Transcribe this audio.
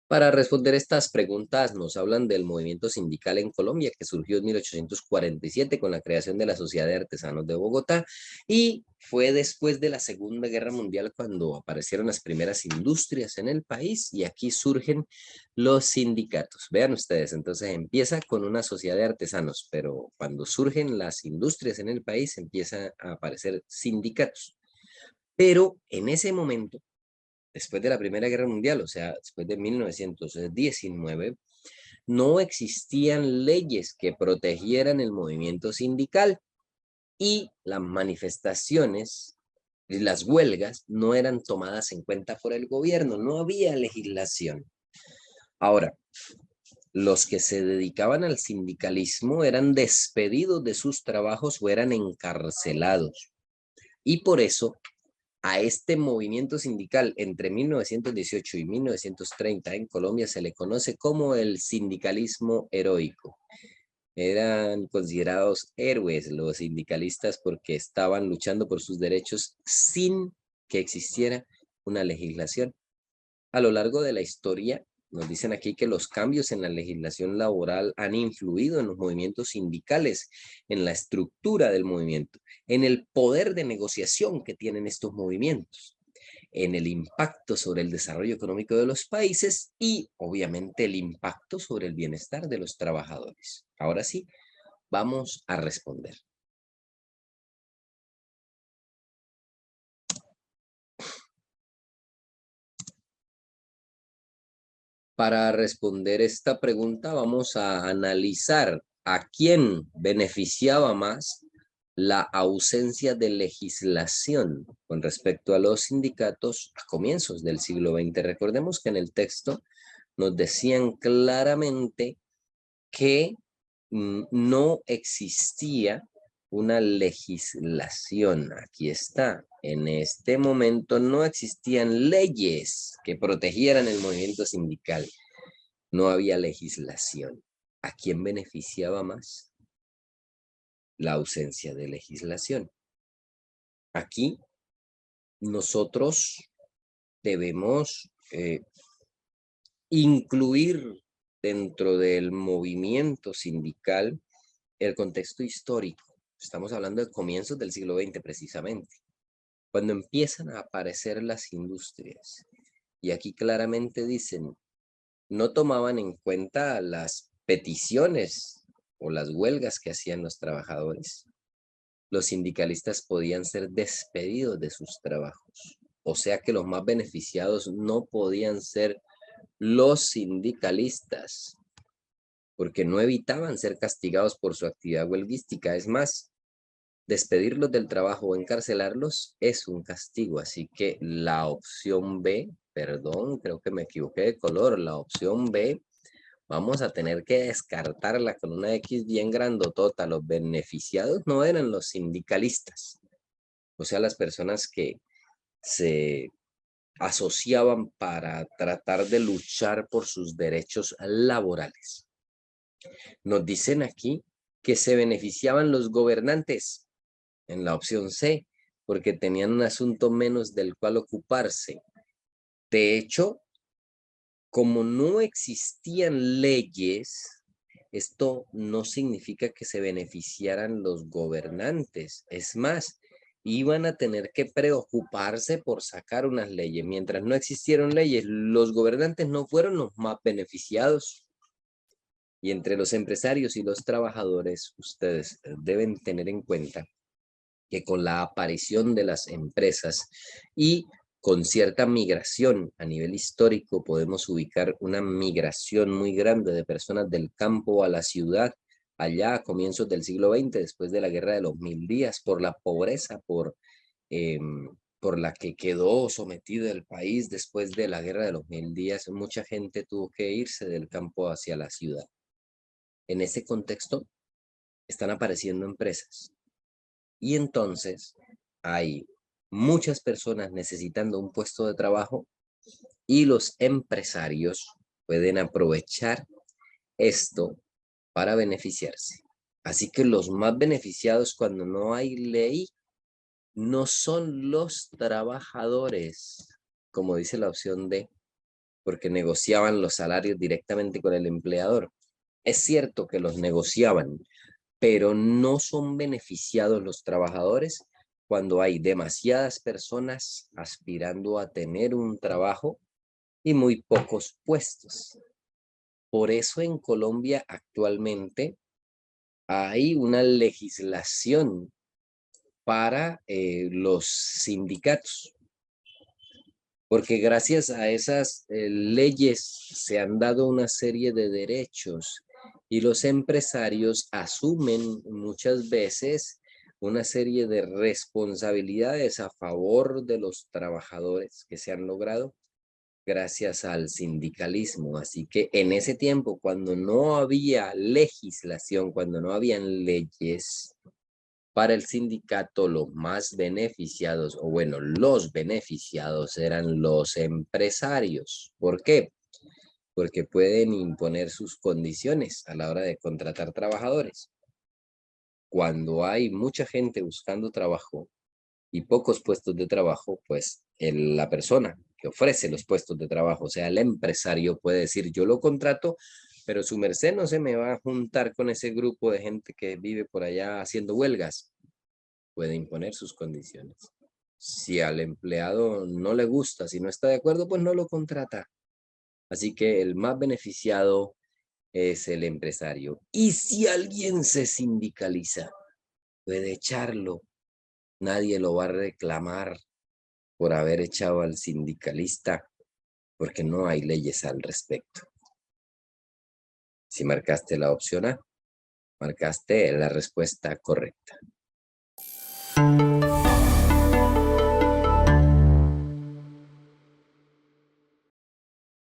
Para responder estas preguntas nos hablan del movimiento sindical en Colombia que surgió en 1847 con la creación de la Sociedad de Artesanos de Bogotá y fue después de la Segunda Guerra Mundial cuando aparecieron las primeras industrias en el país y aquí surgen los sindicatos. Vean ustedes, entonces empieza con una sociedad de artesanos, pero cuando surgen las industrias en el país empiezan a aparecer sindicatos. Pero en ese momento después de la Primera Guerra Mundial, o sea, después de 1919, no existían leyes que protegieran el movimiento sindical y las manifestaciones y las huelgas no eran tomadas en cuenta por el gobierno, no había legislación. Ahora, los que se dedicaban al sindicalismo eran despedidos de sus trabajos o eran encarcelados. Y por eso a este movimiento sindical entre 1918 y 1930 en Colombia se le conoce como el sindicalismo heroico. Eran considerados héroes los sindicalistas porque estaban luchando por sus derechos sin que existiera una legislación. A lo largo de la historia, nos dicen aquí que los cambios en la legislación laboral han influido en los movimientos sindicales, en la estructura del movimiento, en el poder de negociación que tienen estos movimientos, en el impacto sobre el desarrollo económico de los países y, obviamente, el impacto sobre el bienestar de los trabajadores. Ahora sí, vamos a responder. Para responder esta pregunta vamos a analizar a quién beneficiaba más la ausencia de legislación con respecto a los sindicatos a comienzos del siglo XX. Recordemos que en el texto nos decían claramente que no existía una legislación. Aquí está. En este momento no existían leyes que protegieran el movimiento sindical. No había legislación. ¿A quién beneficiaba más? La ausencia de legislación. Aquí nosotros debemos incluir dentro del movimiento sindical el contexto histórico. Estamos hablando de comienzos del siglo XX precisamente, cuando empiezan a aparecer las industrias. Y aquí claramente dicen, no tomaban en cuenta las peticiones o las huelgas que hacían los trabajadores. Los sindicalistas podían ser despedidos de sus trabajos. O sea que los más beneficiados no podían ser los sindicalistas, porque no evitaban ser castigados por su actividad huelguística. Es más, despedirlos del trabajo o encarcelarlos es un castigo. Así que la opción B, perdón, creo que me equivoqué de color, la opción B, vamos a tener que descartarla con una X bien grandotota. Los beneficiados no eran los sindicalistas, o sea, las personas que se asociaban para tratar de luchar por sus derechos laborales. Nos dicen aquí que se beneficiaban los gobernantes en la opción C, porque tenían un asunto menos del cual ocuparse. De hecho, como no existían leyes, esto no significa que se beneficiaran los gobernantes. Es más, iban a tener que preocuparse por sacar unas leyes. Mientras no existieron leyes, los gobernantes no fueron los más beneficiados. Y entre los empresarios y los trabajadores, ustedes deben tener en cuenta que con la aparición de las empresas y con cierta migración a nivel histórico podemos ubicar una migración muy grande de personas del campo a la ciudad allá a comienzos del siglo XX, después de la Guerra de los Mil Días, por la pobreza, eh, por la que quedó sometido el país después de la Guerra de los Mil Días. Mucha gente tuvo que irse del campo hacia la ciudad. En ese contexto están apareciendo empresas y entonces hay muchas personas necesitando un puesto de trabajo y los empresarios pueden aprovechar esto para beneficiarse. Así que los más beneficiados cuando no hay ley no son los trabajadores, como dice la opción D, porque negociaban los salarios directamente con el empleador. Es cierto que los negociaban, pero no son beneficiados los trabajadores cuando hay demasiadas personas aspirando a tener un trabajo y muy pocos puestos. Por eso en Colombia actualmente hay una legislación para los sindicatos, porque gracias a esas leyes se han dado una serie de derechos y los empresarios asumen muchas veces una serie de responsabilidades a favor de los trabajadores que se han logrado gracias al sindicalismo. Así que en ese tiempo, cuando no había legislación, cuando no habían leyes, para el sindicato, los más beneficiados, o bueno, los beneficiados eran los empresarios. ¿Por qué? Porque pueden imponer sus condiciones a la hora de contratar trabajadores. Cuando hay mucha gente buscando trabajo y pocos puestos de trabajo, pues la persona que ofrece los puestos de trabajo, o sea, el empresario puede decir, yo lo contrato, pero su merced no se me va a juntar con ese grupo de gente que vive por allá haciendo huelgas. Puede imponer sus condiciones. Si al empleado no le gusta, si no está de acuerdo, pues no lo contrata. Así que el más beneficiado es el empresario. Y si alguien se sindicaliza, puede echarlo. Nadie lo va a reclamar por haber echado al sindicalista, porque no hay leyes al respecto. Si marcaste la opción A, marcaste la respuesta correcta.